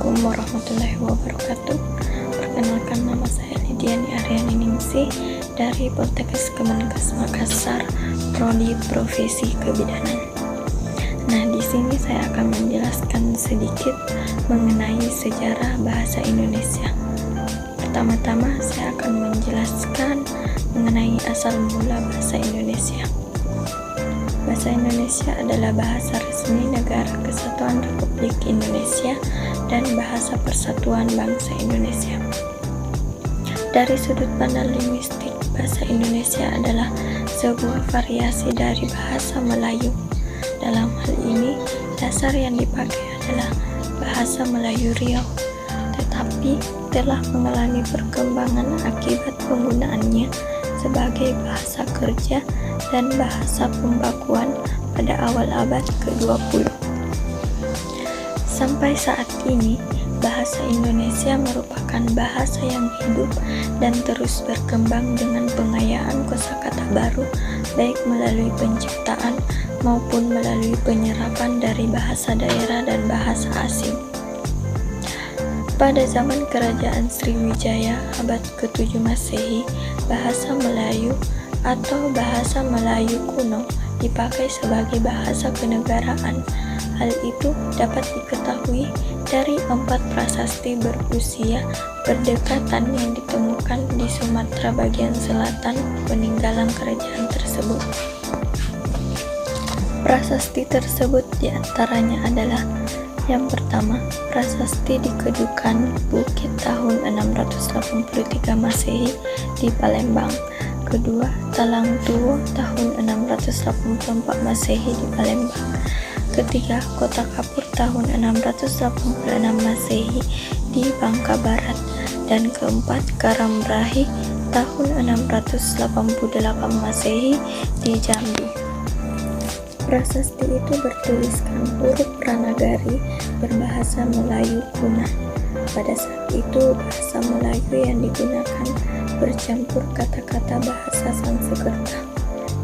Assalamualaikum warahmatullahi wabarakatuh. Perkenalkan, nama saya Lidiani Aryani Ningsih dari Poltekkes Kemenkes Makassar, Prodi Profesi Kebidanan. Nah, di sini saya akan menjelaskan sedikit mengenai sejarah bahasa Indonesia. Pertama-tama saya akan menjelaskan mengenai asal mula bahasa Indonesia. Bahasa Indonesia adalah bahasa resmi Negara Kesatuan Republik Indonesia dan bahasa Persatuan Bangsa Indonesia. Dari sudut pandang linguistik, bahasa Indonesia adalah sebuah variasi dari bahasa Melayu. Dalam hal ini, dasar yang dipakai adalah bahasa Melayu Riau, tetapi telah mengalami perkembangan akibat penggunaannya sebagai bahasa kerja dan bahasa pembakuan pada awal abad ke-20. Sampai saat ini, bahasa Indonesia merupakan bahasa yang hidup dan terus berkembang dengan pengayaan kosakata baru, baik melalui penciptaan maupun melalui penyerapan dari bahasa daerah dan bahasa asing. Pada zaman Kerajaan Sriwijaya abad ke-7 Masehi, bahasa Melayu atau bahasa Melayu kuno dipakai sebagai bahasa kenegaraan. Hal itu dapat diketahui dari 4 prasasti berusia berdekatan yang ditemukan di Sumatera bagian selatan peninggalan kerajaan tersebut. Prasasti tersebut diantaranya adalah: yang pertama, prasasti di Kedukan Bukit tahun 683 Masehi di Palembang. Kedua, Talang Tuwo tahun 684 Masehi di Palembang. Ketiga, Kota Kapur tahun 686 Masehi di Bangka Barat. Dan keempat, Karambrahi tahun 688 Masehi di Jambi. Prasasti itu bertuliskan huruf Pranagari berbahasa Melayu kuno. Pada saat itu, bahasa Melayu yang digunakan bercampur kata-kata bahasa Sanskerta.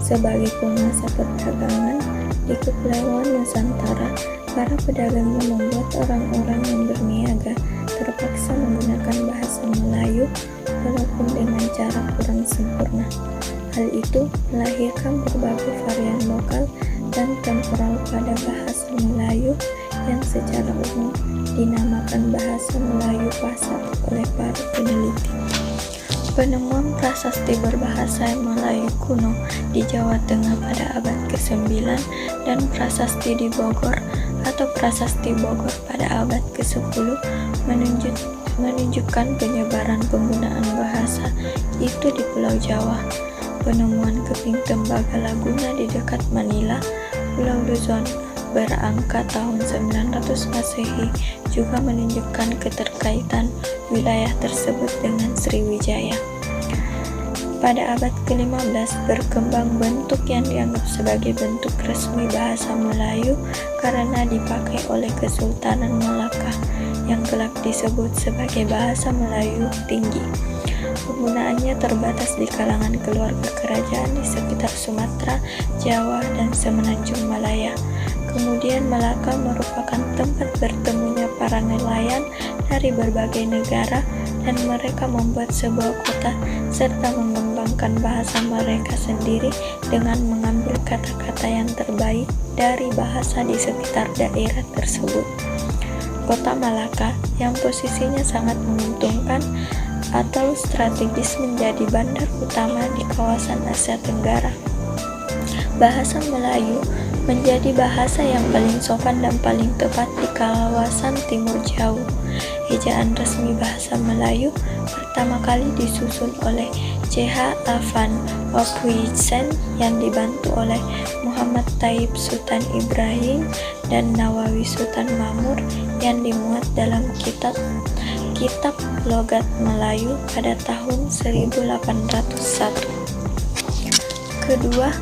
Sebagai penguasa perdagangan di Kepulauan Nusantara, para pedagangnya membuat orang-orang yang berniaga terpaksa menggunakan bahasa Melayu walaupun dengan cara kurang sempurna. Hal itu melahirkan berbagai varian lokal dan temporal pada bahasa Melayu yang secara umum dinamakan bahasa Melayu Pasar oleh para peneliti. Penemuan prasasti berbahasa Melayu kuno di Jawa Tengah pada abad ke-9 dan prasasti di Bogor atau prasasti Bogor pada abad ke-10 menunjukkan penyebaran penggunaan bahasa itu di Pulau Jawa. Penemuan keping tembaga Laguna di dekat Manila, Pulau Luzon, berangka tahun 900 Masehi juga menunjukkan keterkaitan wilayah tersebut dengan Sriwijaya. Pada abad ke-15 berkembang bentuk yang dianggap sebagai bentuk resmi bahasa Melayu karena dipakai oleh Kesultanan Malaka yang kelak disebut sebagai bahasa Melayu Tinggi. Penggunaannya terbatas di kalangan keluarga kerajaan di sekitar Sumatera, Jawa, dan Semenanjung Malaya. Kemudian Malaka merupakan tempat bertemunya para nelayan dari berbagai negara dan mereka membuat sebuah kota serta mengembangkan bahasa mereka sendiri dengan mengambil kata-kata yang terbaik dari bahasa di sekitar daerah tersebut. Kota Malaka yang posisinya sangat menguntungkan atau strategis menjadi bandar utama di kawasan Asia Tenggara. Bahasa Melayu menjadi bahasa yang paling sopan dan paling tepat di kawasan Timur Jauh. Ejaan resmi bahasa Melayu pertama kali disusun oleh C.H. Van Ophuijsen yang dibantu oleh Muhammad Thayyib Sultan Ibrahim dan Nawawi Sultan Mamur yang dimuat dalam kitab Logat Melayu pada tahun 1801. Kedua,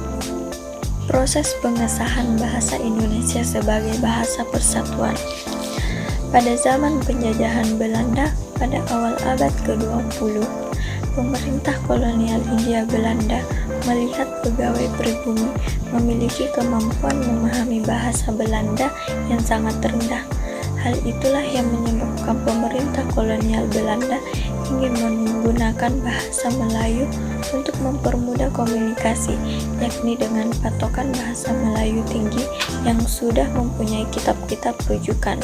proses pengesahan bahasa Indonesia sebagai bahasa persatuan. Pada zaman penjajahan Belanda pada awal abad ke-20, pemerintah kolonial Hindia Belanda melihat pegawai pribumi memiliki kemampuan memahami bahasa Belanda yang sangat rendah. Hal itulah yang menyebabkan disebabkan pemerintah kolonial Belanda ingin menggunakan bahasa Melayu untuk mempermudah komunikasi, yakni dengan patokan bahasa Melayu tinggi yang sudah mempunyai kitab-kitab rujukan.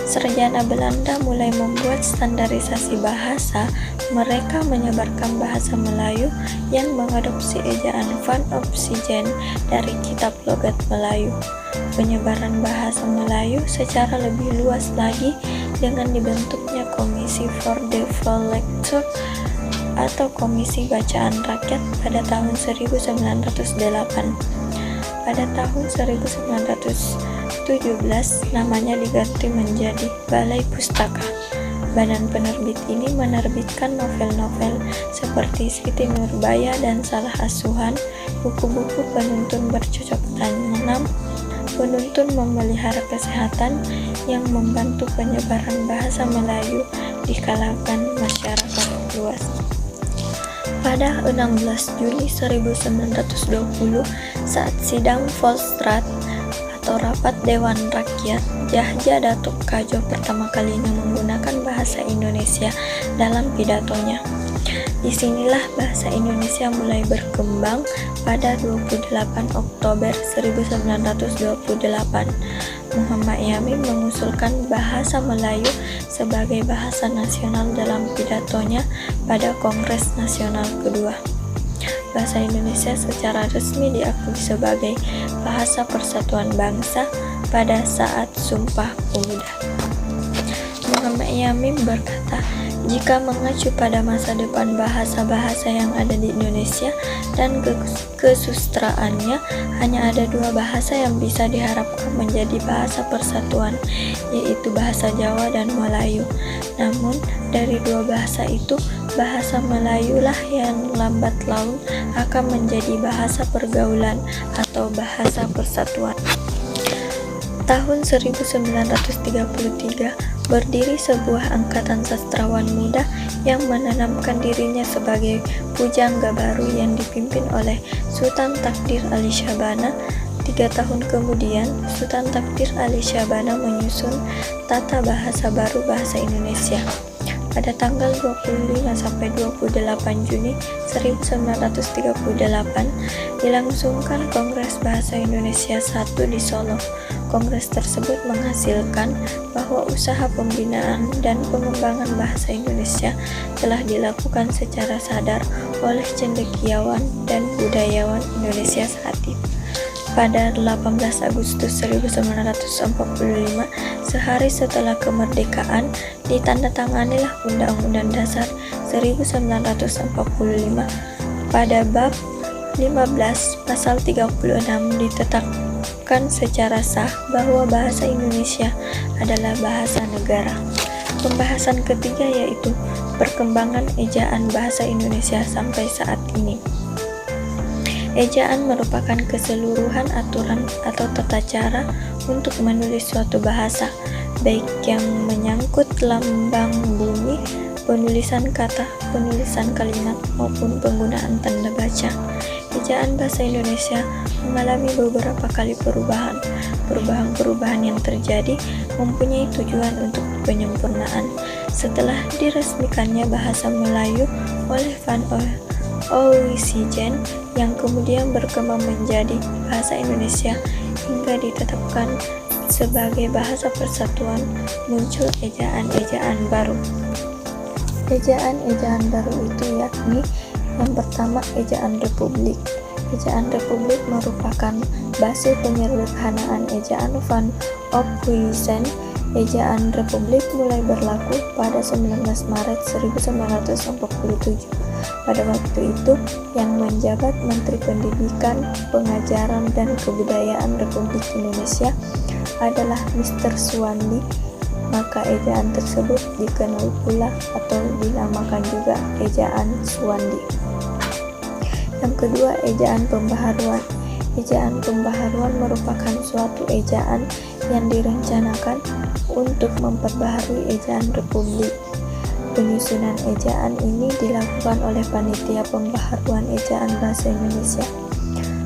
Sarjana Belanda mulai membuat standarisasi bahasa. Mereka menyebarkan bahasa Melayu yang mengadopsi ejaan Van Opsijen dari kitab logat Melayu. Penyebaran bahasa Melayu secara lebih luas lagi dengan dibentuknya Komisi for Development atau Komisi Bacaan Rakyat pada tahun 1908. Pada tahun 1917 namanya diganti menjadi Balai Pustaka. Badan penerbit ini menerbitkan novel-novel seperti Siti Nurbaya dan Salah Asuhan, buku-buku penuntun bercocok tanam, penuntun memelihara kesehatan yang membantu penyebaran bahasa Melayu di kalangan masyarakat luas. Pada 16 Juli 1920 saat sidang Volksraad atau Rapat Dewan Rakyat, Yahya Datuk Kadjo pertama kalinya menggunakan bahasa Indonesia dalam pidatonya. Disinilah bahasa Indonesia mulai berkembang. Pada 28 Oktober 1928, Muhammad Yamin mengusulkan bahasa Melayu sebagai bahasa nasional dalam pidatonya pada Kongres Nasional kedua. Bahasa Indonesia secara resmi diakui sebagai bahasa persatuan bangsa pada saat Sumpah Pemuda. Muhammad Yamin berkata, jika mengacu pada masa depan bahasa-bahasa yang ada di Indonesia dan kesustraannya, hanya ada dua bahasa yang bisa diharapkan menjadi bahasa persatuan, yaitu bahasa Jawa dan Melayu. Namun, dari dua bahasa itu, bahasa Melayulah yang lambat laun akan menjadi bahasa pergaulan atau bahasa persatuan. Tahun 1933 berdiri sebuah angkatan sastrawan muda yang menanamkan dirinya sebagai pujangga baru yang dipimpin oleh Sultan Takdir Ali Syabana. 3 tahun kemudian, Sultan Takdir Ali Syabana menyusun tata bahasa baru bahasa Indonesia. Pada tanggal 25-28 Juni 1938 dilangsungkan Kongres Bahasa Indonesia I di Solo. Kongres tersebut menghasilkan bahwa usaha pembinaan dan pengembangan bahasa Indonesia telah dilakukan secara sadar oleh cendekiawan dan budayawan Indonesia saat itu. Pada 18 Agustus 1945, sehari setelah kemerdekaan, ditandatanganilah Undang-Undang Dasar 1945. Pada bab 15 pasal 36 ditetapkan secara sah bahwa bahasa Indonesia adalah bahasa negara. Pembahasan ketiga yaitu perkembangan ejaan bahasa Indonesia sampai saat ini. Ejaan merupakan keseluruhan aturan atau tata cara untuk menulis suatu bahasa, baik yang menyangkut lambang bumi, penulisan kata, penulisan kalimat, maupun penggunaan tanda baca. Ejaan bahasa Indonesia mengalami beberapa kali perubahan. Perubahan-perubahan yang terjadi mempunyai tujuan untuk penyempurnaan. Setelah diresmikannya bahasa Melayu oleh Van Opsijen yang kemudian berkembang menjadi bahasa Indonesia hingga ditetapkan sebagai bahasa persatuan, muncul ejaan-ejaan baru. Ejaan-ejaan baru itu yakni yang pertama, ejaan republik. Ejaan republik merupakan base penyederhanaan ejaan Van Ophuijsen. Ejaan republik mulai berlaku pada 19 Maret 1947. Pada waktu itu, yang menjabat Menteri Pendidikan, Pengajaran, dan Kebudayaan Republik Indonesia adalah Mr. Suwandi. Maka ejaan tersebut dikenal pula atau dinamakan juga ejaan Suwandi. Yang kedua, ejaan pembaharuan. Ejaan pembaharuan merupakan suatu ejaan yang direncanakan untuk memperbaharui ejaan republik. Penyusunan ejaan ini dilakukan oleh Panitia Pembaharuan Ejaan Bahasa Indonesia.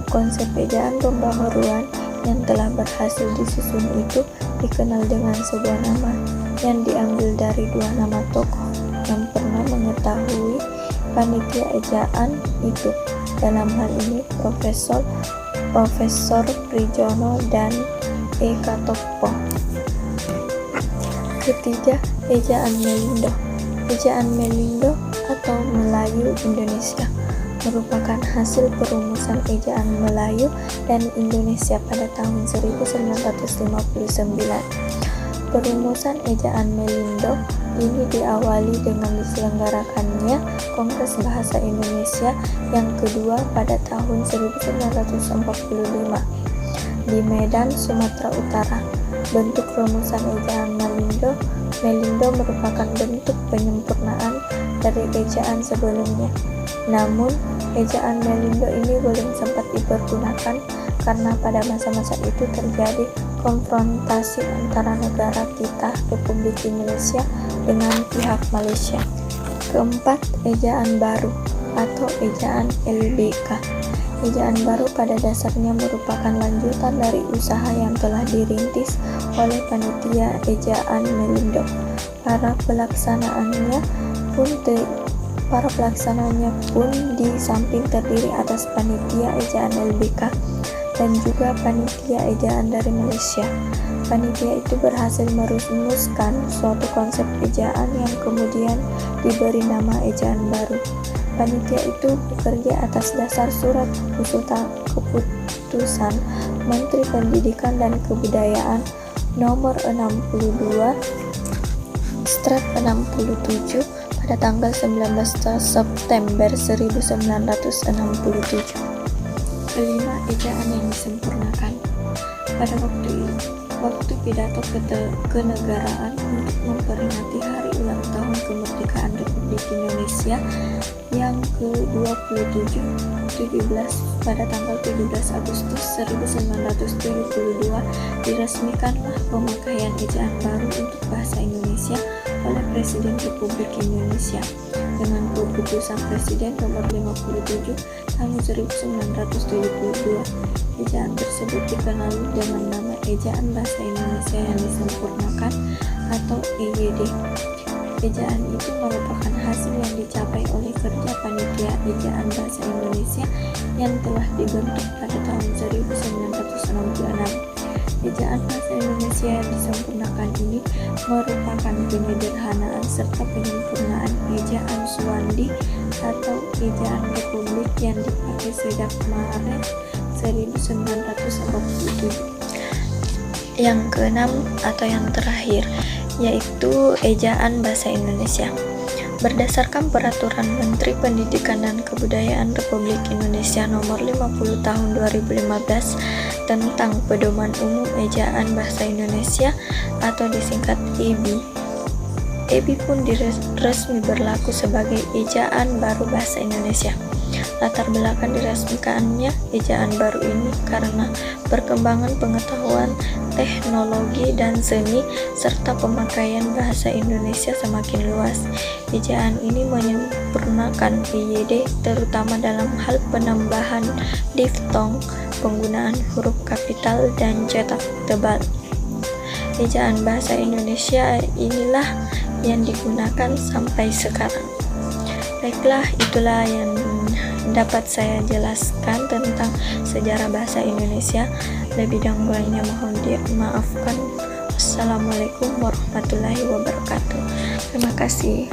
Konsep ejaan pembaharuan yang telah berhasil disusun itu dikenal dengan sebuah nama, yang diambil dari dua nama tokoh yang pernah mengetahui panitia ejaan itu. Dalam hal ini Profesor Prijono dan Eka Topo. Ketiga, ejaan Melindo. Ejaan Melindo atau Melayu Indonesia merupakan hasil perumusan ejaan Melayu dan Indonesia pada tahun 1959. Perumusan ejaan Melindo ini diawali dengan diselenggarakannya Kongres Bahasa Indonesia yang kedua pada tahun 1945 di Medan, Sumatera Utara. Bentuk rumusan ejaan Melindo merupakan bentuk penyempurnaan dari ejaan sebelumnya. Namun, ejaan Melindo ini belum sempat dipergunakan karena pada masa-masa itu terjadi konfrontasi antara negara kita, Republik Indonesia, dengan pihak Malaysia. Keempat, ejaan baru atau ejaan LBK. Ejaan baru pada dasarnya merupakan lanjutan dari usaha yang telah dirintis oleh panitia ejaan Melindo. Para pelaksananya pun di samping terdiri atas panitia ejaan LBK dan juga panitia ejaan dari Malaysia. Panitia itu berhasil merumuskan suatu konsep ejaan yang kemudian diberi nama ejaan baru. Panitia itu bekerja atas dasar surat keputusan Menteri Pendidikan dan Kebudayaan nomor 62 Strat 67 pada tanggal 19 September 1967. Kelima, ejaan yang disempurnakan. Pada waktu pidato kenegaraan untuk memperingati hari ulang tahun kemerdekaan Republik Indonesia yang ke-27 pada tanggal 17 Agustus 1972 diresmikanlah pemakaian ejaan baru untuk bahasa Indonesia oleh Presiden Republik Indonesia dengan keputusan Presiden nomor 57 tahun 1972. Ejaan tersebut dikenal dengan nama Ejaan Bahasa Indonesia yang Disempurnakan atau EYD. Ejaan itu merupakan hasil yang dicapai oleh kerja panitia ejaan bahasa Indonesia yang telah dibentuk pada tahun 1966. Ejaan bahasa Indonesia yang disempurnakan ini merupakan penyederhanaan serta penyempurnaan ejaan Suwandi atau ejaan Republik yang dipakai sejak Maret 1947. Yang keenam atau yang terakhir yaitu ejaan bahasa Indonesia. Berdasarkan Peraturan Menteri Pendidikan dan Kebudayaan Republik Indonesia Nomor 50 Tahun 2015 tentang Pedoman Umum Ejaan Bahasa Indonesia atau disingkat EBI. EBI pun resmi berlaku sebagai ejaan baru bahasa Indonesia. Latar belakang diresmikannya ejaan baru ini karena perkembangan pengetahuan, teknologi, dan seni serta pemakaian bahasa Indonesia semakin luas. Ejaan ini menyempurnakan EYD terutama dalam hal penambahan diftong, penggunaan huruf kapital, dan cetak tebal. Ejaan bahasa Indonesia inilah yang digunakan sampai sekarang. Baiklah, itulah yang dapat saya jelaskan tentang sejarah bahasa Indonesia. Lebih dahulunya mohon dimaafkan. Assalamualaikum warahmatullahi wabarakatuh. Terima kasih.